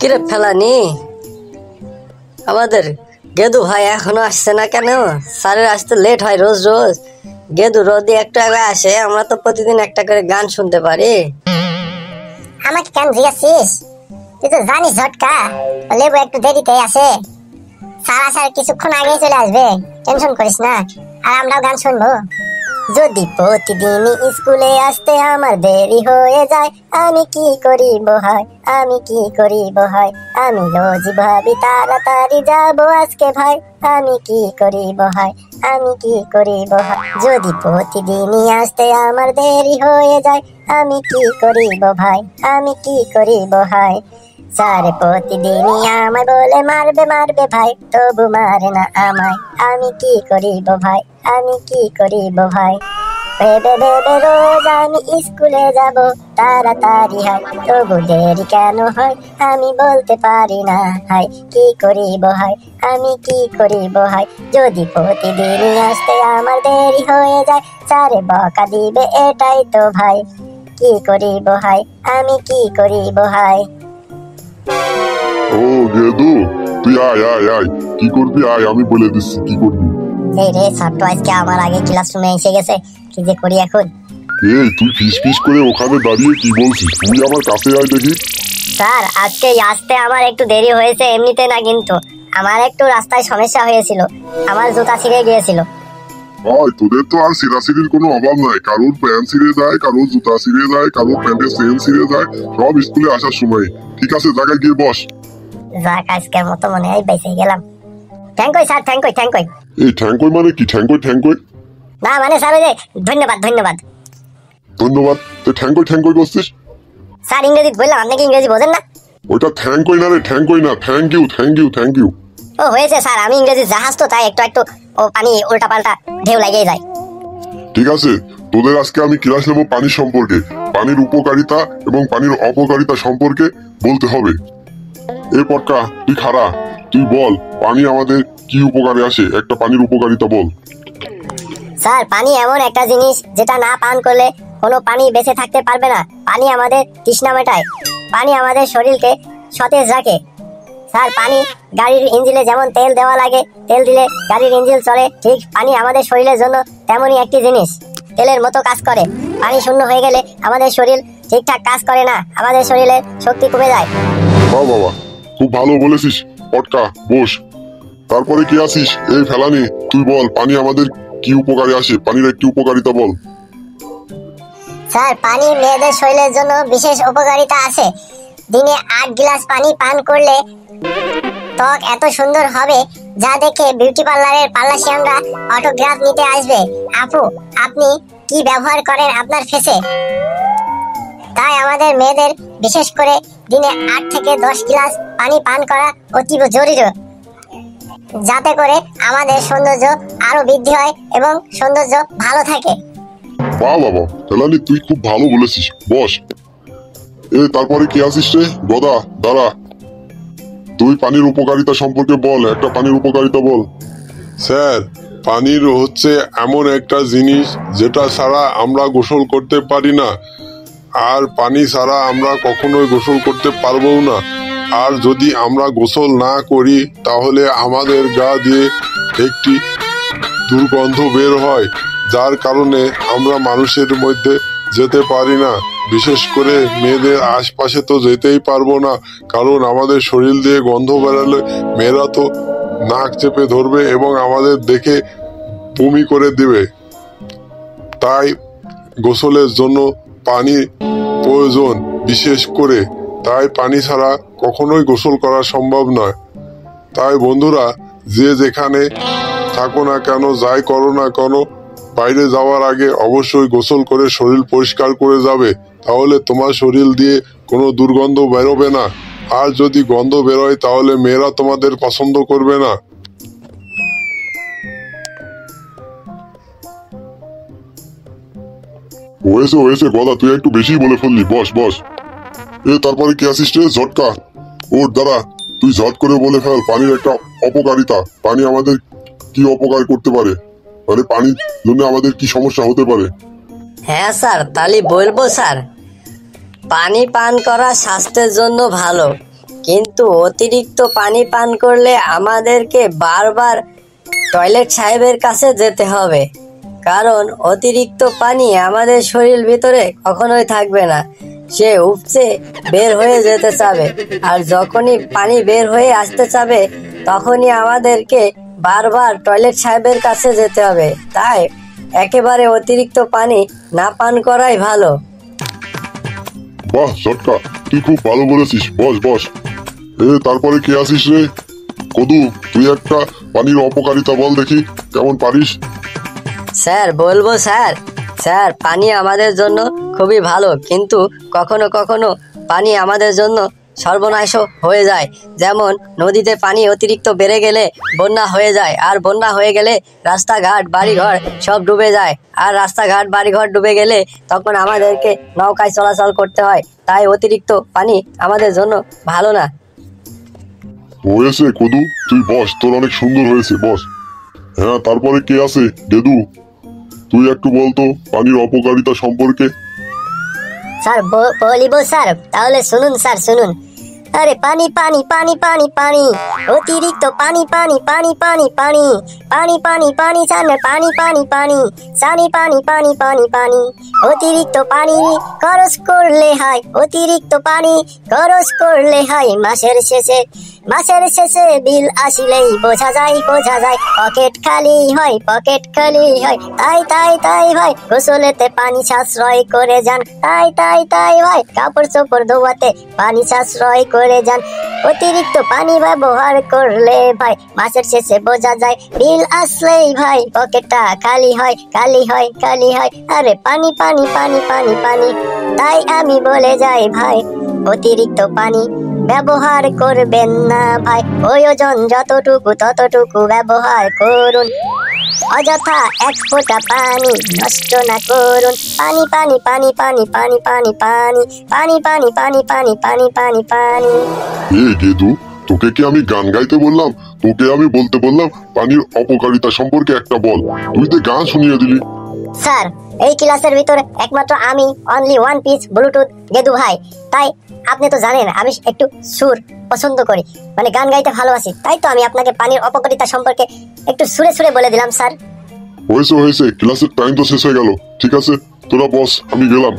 কিরে ফেলানি, আমাদের গেদু ভাই এখনো আসছে না কেন? স্যারের আসতে লেট হয় রোজ রোজ। গেদু রোদে একটু আগে আসে, আমরা তো প্রতিদিন একটা করে গান শুনতে পারি। আমাকে কেন জিজ্ঞাসিস? তুই তো জানিস ঝটকা লেবু একটু দেরিতে আসে। স্যার আসার কিছুক্ষণ আগেই চলে আসবে, টেনশন করিস না। আর আমরাও গান শুনবো। যদি প্রতিদিন স্কুলে আসতে আমার দেরি হয়ে যায়, আমি কি করিব হয়, আমি কি করিব হয়। আমি রোজ ভাবি তাড়াতাড়ি যাবো আজকে ভাই, আমি কি করিব হয়, আমি কি করিব হয়। যদি প্রতিদিনই আসতে আমার দেরি হয়ে যায়, আমি কি করিব ভাই, আমি কি করিব হয়। স্যার প্রতিদিনই আমায় বলে মারবে মারবে ভাই, তবু মারে না আমায়, আমি কি করিব ভাই, আমি কি করিব ভাই। ভেবে ভেবে রোজ আমি স্কুলে যাব তাড়াতাড়ি হয়, তবু দেরি কেন হয় আমি বলতে পারি না ভাই, কি করিব হয়, আমি কি করিব হয়। যদি প্রতিদিনই আসতে আমার দেরি হয়ে যায়, স্যারে বকা দিবে এটাই তো ভাই, কি করিব হয়, আমি কি করিব হয়। ও গেদু, তুই আয় আয় আয়, কি করবি আয়, আমি বলে দিচ্ছি কি করবি। এই রে, ছাত্র আজকে আমার আগে ক্লাসরুমে এসে গেছে, কি যে করি এখন। এই তুই ফিস ফিস করে ওখানে দাঁড়িয়ে কি বলছিস? তুই আমার কাছে আয় দেখি। স্যার আজকে আসতে আমার একটু দেরি হয়েছে, এমনিতে না কিন্তু আমার একটু রাস্তায় সমস্যা হয়েছিল, আমার জুতা ছিঁড়ে গিয়েছিল। আয়, তোদের তো আর ছিঁড়াছিঁড়ির কোনো অভাব নাই। কারোর প্যান্ট ছিঁড়ে যায়, কারোর জুতা ছিঁড়ে যায়, কারোর প্যান্টের চেন ছিঁড়ে যায়, সব স্কুলে আসার সময়। ঠিক আছে, জায়গায় গিয়ে বস। যাক, আজকের মতো মনে হয় বেঁচে গেলাম। Thank you sir, thank you thank you. এই ঠ্যাঙ্কই মানে কি? ঠ্যাঙ্কই না মানে স্যার ওই যে ধন্যবাদ ধন্যবাদ। ধন্যবাদ? তো ঠ্যাঙ্কই করছিস? স্যার ইংরেজি বললাম, আপনি কি ইংরেজি বোঝেন না? ওইটা থ্যাঙ্কই না রে, থ্যাঙ্কই না, থ্যাংক ইউ। ও হয়েছে স্যার, আমি ইংরেজি জাহাজ তো, তাই একটু একটু ও পানি উল্টা পাল্টা ঢেউ লাগিয়ে যায়। ঠিক আছে, তোদের আজকে আমি ক্লাস নেবো পানি সম্পর্কে। পানির উপকারিতা এবং পানির অপকারিতা সম্পর্কে বলতে হবে। এরপর তুই খাড়া, তুই বল পানি আমাদের কি উপকারে আসে, একটা পানির উপকারিতা বল। স্যার পানি এমন একটা জিনিস যেটা না পান করলে কোনো পানি বেঁচে থাকতে পারবে না। পানি আমাদের তৃষ্ণা মেটায়, পানি আমাদের শরীরকে সতেজ রাখে। স্যার পানি গাড়ির ইঞ্জিনে যেমন তেল দেওয়া লাগে, তেল দিলে গাড়ির ইঞ্জিন চলে, ঠিক পানি আমাদের শরীরের জন্য তেমনই একটি জিনিস, তেলের মতো কাজ করে। পানি শূন্য হয়ে গেলে আমাদের শরীর ঠিকঠাক কাজ করে না, আমাদের শরীরের শক্তি কমে যায়। বাবা, খুব ভালো বলেছিস। পটকা বস। তারপরে কি আছিস? এই ফেলানি, তুই বল পানি আমাদের কি উপকারে আসে, পানির একটি উপকারিতা বল। স্যার পানি মেয়েদের শরীরের জন্য বিশেষ উপকারিতা আছে। দিনে 8 গ্লাস পানি পান করলে ত্বক এত সুন্দর হবে যা দেখে বিউটি পার্লারের পার্লাসিয়ানরা অটোগ্রাফ নিতে আসবে। আপু, আপনি কি ব্যবহার করেন আপনার ফেসে? তাই আমাদের মেয়েদের বিশেষ করে দিনে 8 থেকে 10 গ্লাস পানি পান করা অতীব জরুরি, যাতে করে আমাদের সৌন্দর্য আরো বৃদ্ধি হয় এবং সৌন্দর্য ভালো থাকে। বাবা ফেলানি, তুই খুব ভালো বলেছিস, বস। তারপরে কি আছিস রে গদা? দাঁড়া, তুই পানির উপকারিতা সম্পর্কে বল, একটা পানির উপকারিতা বল। স্যার পানির হচ্ছে এমন একটা জিনিস যেটা ছাড়া আমরা গোসল করতে পারি না, আর পানি ছাড়া আমরা কখনোই গোসল করতে পারবো না। আর যদি আমরা গোসল না করি তাহলে আমাদের গা দিয়ে একটি দুর্গন্ধ বের হয়, যার কারণে আমরা মানুষের মধ্যে যেতে পারি না। বিশেষ করে মেয়েদের আশপাশে তো যেতেই পারবো না, কারণ আমাদের শরীর দিয়ে গন্ধ বেরালে মেয়েরা তো নাক চেপে ধরবে এবং আমাদের দেখে বমি করে দিবে। তাই গোসলের জন্য পানি প্রয়োজন বিশেষ করে, তাই পানি ছাড়া কখনোই গোসল করা সম্ভব নয়। তাই বন্ধুরা, যে যেখানে থাকো না কেন, যাই করো না কেন, বাইরে যাওয়ার আগে অবশ্যই গোসল করে শরীর পরিষ্কার করে যাবে, তাহলে তোমার শরীর দিয়ে কোনো দুর্গন্ধ বেরোবে না। আর যদি গন্ধ বেরোয় তাহলে মেয়েরা তোমাদের পছন্দ করবে না। হয়েছে গদা, তুই একটু বেশি বলে ফেললি, বস বস। তারপরে কি আছিস রে ঝটকা? ওর দ্বারা তুই ঝট করে বলে ফেল পানির একটা অপকারিতা, পানি আমাদের কি অপকার করতে পারে, মানে পানির জন্য আমাদের কি সমস্যা হতে পারে। হ্যাঁ স্যার, তাহলে বলবো স্যার, পানি পান করা স্বাস্থ্যের জন্য ভালো। কিন্তু অতিরিক্ত পানি পান করলে আমাদেরকে বারবার টয়লেট সাহেবের কাছে যেতে হবে, কারণ অতিরিক্ত পানি আমাদের শরীর ভিতরে কখনোই থাকবে না, সে উপচে বের হয়ে যেতে চাবে। আর যখনই পানি বের হয়ে আসতে চাবে তখনই আমাদেরকে বারবার টয়লেট সাহেবের কাছে যেতে হবে। তাই একেবারে অতিরিক্ত পানি না পান করাই ভালো। বাহ ঝটকা, তুই খুব ভালো বলেছিস। বস বস। তারপরে কে আসিস রে? কদু, তুই একটা পানির অপকারিতা বল দেখি, কেমন পারিস? স্যার বলবো স্যার? স্যার পানি আমাদের জন্য খুবই ভালো, কিন্তু কখনো কখনো পানি আমাদের জন্য সর্বনাশও হয়ে যায়। যেমন নদীতে পানি অতিরিক্ত বেড়ে গেলে বন্যা হয়ে যায়, আর বন্যা হয়ে গেলে রাস্তাঘাট বাড়িঘর সব ডুবে যায়। আর রাস্তাঘাট বাড়িঘর ডুবে গেলে তখন আমাদেরকে নৌকায় চলাচল করতে হয়। তাই অতিরিক্ত পানি আমাদের জন্য ভালো না। হয়েছে কদু, তুই বস, তোর অনেক সুন্দর হয়েছে, বস। হ্যাঁ, তারপরে কে আছে? গেদু, তুই একটু বলতো পানির অপকারিতা সম্পর্কে। স্যার বলিব স্যার, তাহলে শুনুন স্যার, শুনুন। আরে পানি পানি পানি পানি পানি, অতিরিক্ত পানি পানি পানি পানি পানি, পানি পানি পানি চানে পানি পানি পানি, চানি পানি পানি পানি পানি, অতিরিক্ত পানি খরচ করলে হয়, অতিরিক্ত পানি খরচ করলে হয় মাসের শেষে বিল আসিলেই বোঝা যায় পকেট খালি হয়, পকেট খালি হয়। তাই ভাই গোসলেতে পানি সাশ্রয় করে যান, তাই ভাই কাপড় চোপড় ধোয়াতে পানি সাশ্রয় করে যান। অতিরিক্ত পানি ব্যবহার করলে ভাই মাসের শেষে বোঝা যায়, বিল আসলেই ভাই পকেটটা খালি হয়। আরে পানি পানি পানি পানি পানি, তাই আমি বলে যাই ভাই অতিরিক্ত পানি ব্যবহার করবেন না ভাই, প্রয়োজন যতটুকু ততটুকু ব্যবহার করুন, অযথা এক ফোঁটা পানি নষ্ট না করুন। পানি পানি পানি পানি পানি পানি পানি, পানি পানি পানি পানি পানি পানি পানি। গেদু, তোকে কি আমি গান গাইতে বললাম? তোকে আমি বলতে বললাম পানির অপকারিতা সম্পর্কে একটা বল, তুই তো গান শুনিয়ে দিলি। স্যার এই ক্লাসের ভিতরে একমাত্র আমি অনলি ওয়ান পিস ব্লুটুথ গেদু ভাই, তাই আপনি তো জানেন আমি একটু সুর পছন্দ করি, মানে গান গাইতে ভালোবাসি। তাই তো আমি আপনাকে পানির অপকারিতা সম্পর্কে একটু সুরে বলে দিলাম স্যার। হয়েছে, ক্লাসের টাইম তো শেষ হয়ে গেল। ঠিক আছে, তোরা বস, আমি গেলাম।